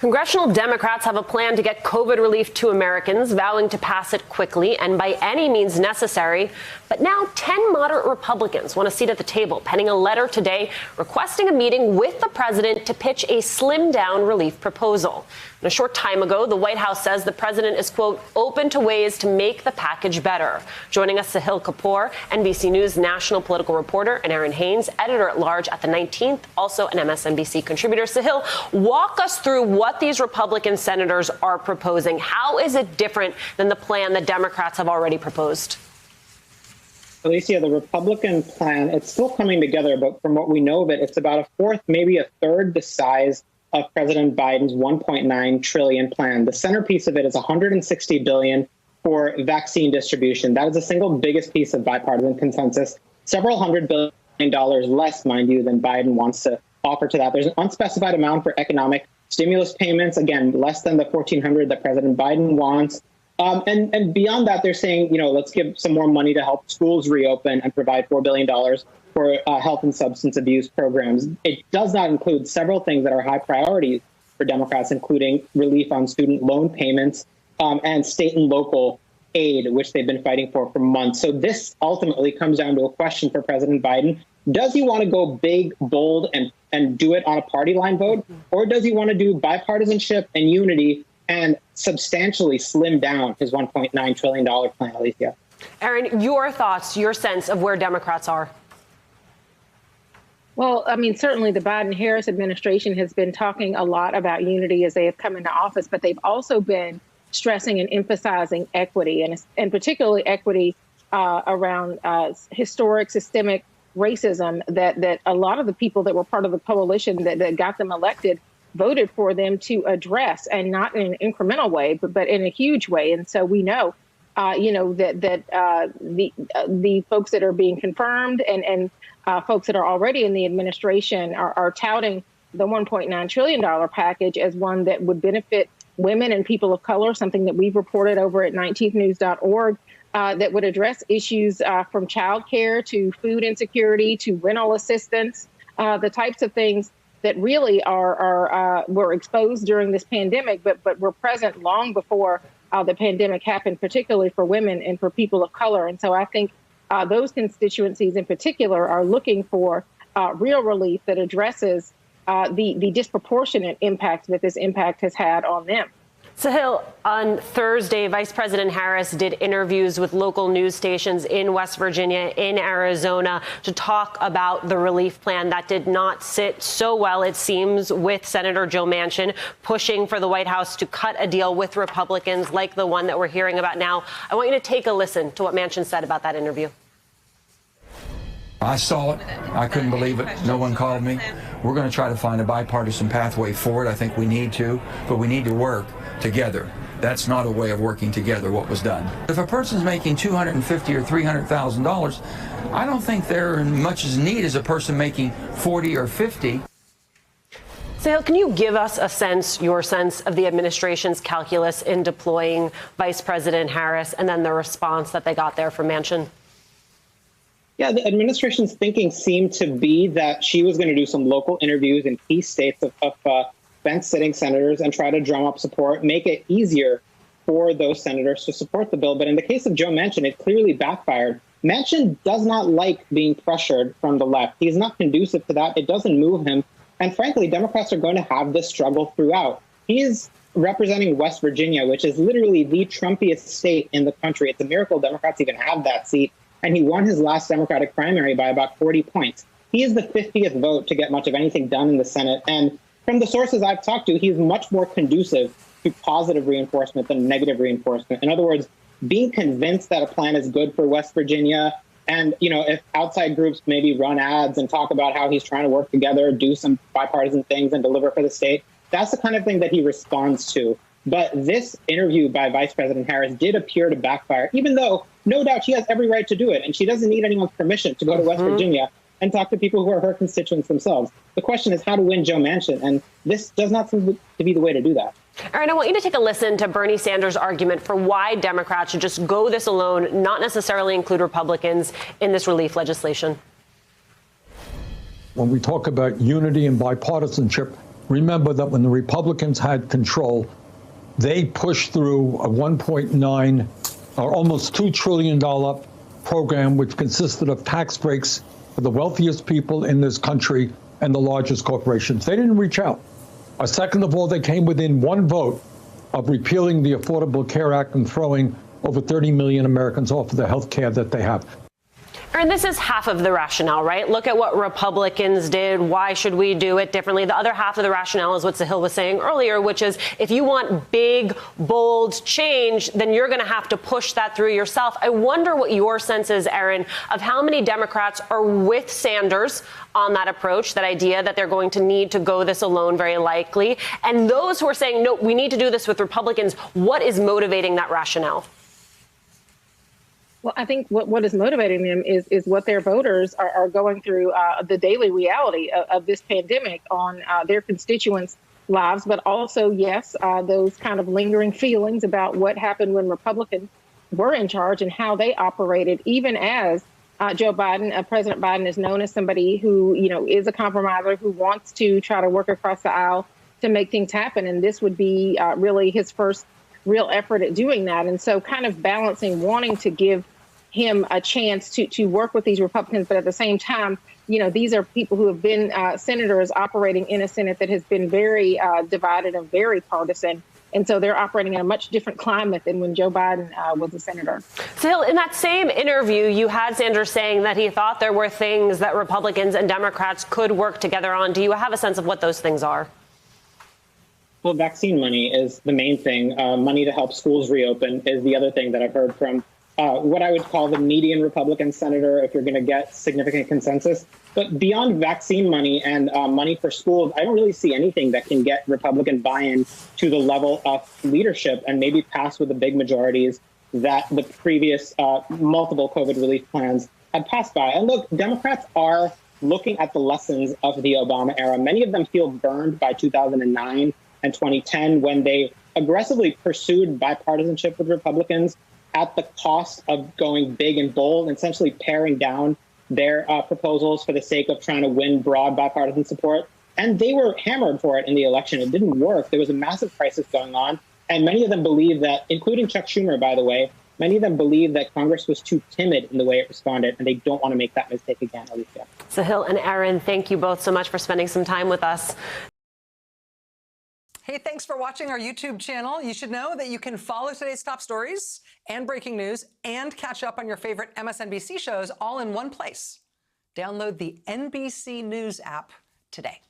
Congressional Democrats have a plan to get COVID relief to Americans, vowing to pass it quickly and by any means necessary. But now 10 moderate Republicans want a seat at the table, penning a letter today requesting a meeting with the president to pitch a slimmed-down relief proposal. And a short time ago, the White House says the president is, quote, open to ways to make the package better. Joining us, Sahil Kapoor, NBC News national political reporter, and Aaron Haynes, editor-at-large at the 19th, also an MSNBC contributor. Sahil, walk us through what these Republican senators are proposing. How is it different than the plan the Democrats have already proposed? Alicia, the Republican plan, it's still coming together, but from what we know of it, it's about a fourth, maybe a third the size of President Biden's $1.9 trillion plan. The centerpiece of it is $160 billion for vaccine distribution. That is the single biggest piece of bipartisan consensus. Several $100 billion less, mind you, than Biden wants to offer to that. There's an unspecified amount for economic stimulus payments, again, less than the $1,400 that President Biden wants. And beyond that, they're saying, let's give some more money to help schools reopen and provide $4 billion for health and substance abuse programs. It does not include several things that are high priorities for Democrats, including relief on student loan payments and state and local aid, which they've been fighting for months. So this ultimately comes down to a question for President Biden. Does he want to go big, bold, and do it on a party line vote? Or does he want to do bipartisanship and unity and substantially slim down his $1.9 trillion plan, Alicia? Aaron, your thoughts, your sense of where Democrats are? Well, I mean, certainly the Biden-Harris administration has been talking a lot about unity as they have come into office, but they've also been stressing and emphasizing equity, and particularly equity around historic systemic racism that a lot of the people that were part of the coalition that got them elected voted for them to address, and not in an incremental way, but in a huge way. And so we know, that the folks that are being confirmed and folks that are already in the administration are touting the $1.9 trillion package as one that would benefit women and people of color, something that we've reported over at 19thnews.org, that would address issues from child care to food insecurity to rental assistance, the types of things that really were exposed during this pandemic, but were present long before the pandemic happened, particularly for women and for people of color. And so I think those constituencies in particular are looking for real relief that addresses the disproportionate impact that this impact has had on them. Sahil, on Thursday, Vice President Harris did interviews with local news stations in West Virginia, in Arizona, to talk about the relief plan. That did not sit so well, it seems, with Senator Joe Manchin pushing for the White House to cut a deal with Republicans like the one that we're hearing about now. I want you to take a listen to what Manchin said about that interview. I saw it. I couldn't believe it. No one called me. We're going to try to find a bipartisan pathway forward. I think we need to, but we need to work together. That's not a way of working together, what was done. If a person's making $250,000 or $300,000, I don't think they're in much as need as a person making 40 or 50. Sahil, can you give us your sense of the administration's calculus in deploying Vice President Harris and then the response that they got there from Manchin? Yeah, the administration's thinking seemed to be that she was going to do some local interviews in key states of fence-sitting senators and try to drum up support, make it easier for those senators to support the bill. But in the case of Joe Manchin, it clearly backfired. Manchin does not like being pressured from the left. He's not conducive to that. It doesn't move him. And frankly, Democrats are going to have this struggle throughout. He is representing West Virginia, which is literally the Trumpiest state in the country. It's a miracle Democrats even have that seat. And he won his last Democratic primary by about 40 points. He is the 50th vote to get much of anything done in the Senate. And from the sources I've talked to, he's much more conducive to positive reinforcement than negative reinforcement. In other words, being convinced that a plan is good for West Virginia, and if outside groups maybe run ads and talk about how he's trying to work together, do some bipartisan things and deliver for the state, that's the kind of thing that he responds to. But this interview by Vice President Harris did appear to backfire, even though no doubt she has every right to do it. And she doesn't need anyone's permission to go to West Virginia and talk to people who are her constituents themselves. The question is how to win Joe Manchin. And this does not seem to be the way to do that. All right, I want you to take a listen to Bernie Sanders' argument for why Democrats should just go this alone, not necessarily include Republicans in this relief legislation. When we talk about unity and bipartisanship, Remember that when the Republicans had control, they pushed through a 1.9 or almost $2 trillion program, which consisted of tax breaks for the wealthiest people in this country and the largest corporations. They didn't reach out. Second of all, they came within one vote of repealing the Affordable Care Act and throwing over 30 million Americans off of the health care that they have. And this is half of the rationale, right? Look at what Republicans did. Why should we do it differently? The other half of the rationale is what Sahil was saying earlier, which is if you want big, bold change, then you're going to have to push that through yourself. I wonder what your sense is, Aaron, of how many Democrats are with Sanders on that approach, that idea that they're going to need to go this alone, very likely. And those who are saying, no, we need to do this with Republicans, what is motivating that rationale? Well, I think what is motivating them is what their voters are going through, the daily reality of this pandemic on their constituents' lives, but also, yes, those kind of lingering feelings about what happened when Republicans were in charge and how they operated, even as Joe Biden, President Biden is known as somebody who, is a compromiser, who wants to try to work across the aisle to make things happen. And this would be really his first real effort at doing that. And so kind of balancing wanting to give him a chance to work with these Republicans, but at the same time, these are people who have been senators operating in a Senate that has been very divided and very partisan. And so they're operating in a much different climate than when Joe Biden was a senator. Sahil, in that same interview, you had Sanders saying that he thought there were things that Republicans and Democrats could work together on. Do you have a sense of what those things are? Well, vaccine money is the main thing. Money to help schools reopen is the other thing that I've heard from what I would call the median Republican senator, if you're going to get significant consensus. But beyond vaccine money and money for schools, I don't really see anything that can get Republican buy-in to the level of leadership and maybe pass with the big majorities that the previous multiple COVID relief plans had passed by. And look, Democrats are looking at the lessons of the Obama era. Many of them feel burned by 2009 and 2010 when they aggressively pursued bipartisanship with Republicans at the cost of going big and bold and essentially paring down their proposals for the sake of trying to win broad bipartisan support. And they were hammered for it in the election. It didn't work. There was a massive crisis going on. And many of them believe that, including Chuck Schumer, by the way, many of them believe that Congress was too timid in the way it responded, and they don't want to make that mistake again, Alicia. Sahil and Aaron, thank you both so much for spending some time with us. Hey, thanks for watching our YouTube channel. You should know that you can follow today's top stories and breaking news and catch up on your favorite MSNBC shows all in one place. Download the NBC News app today.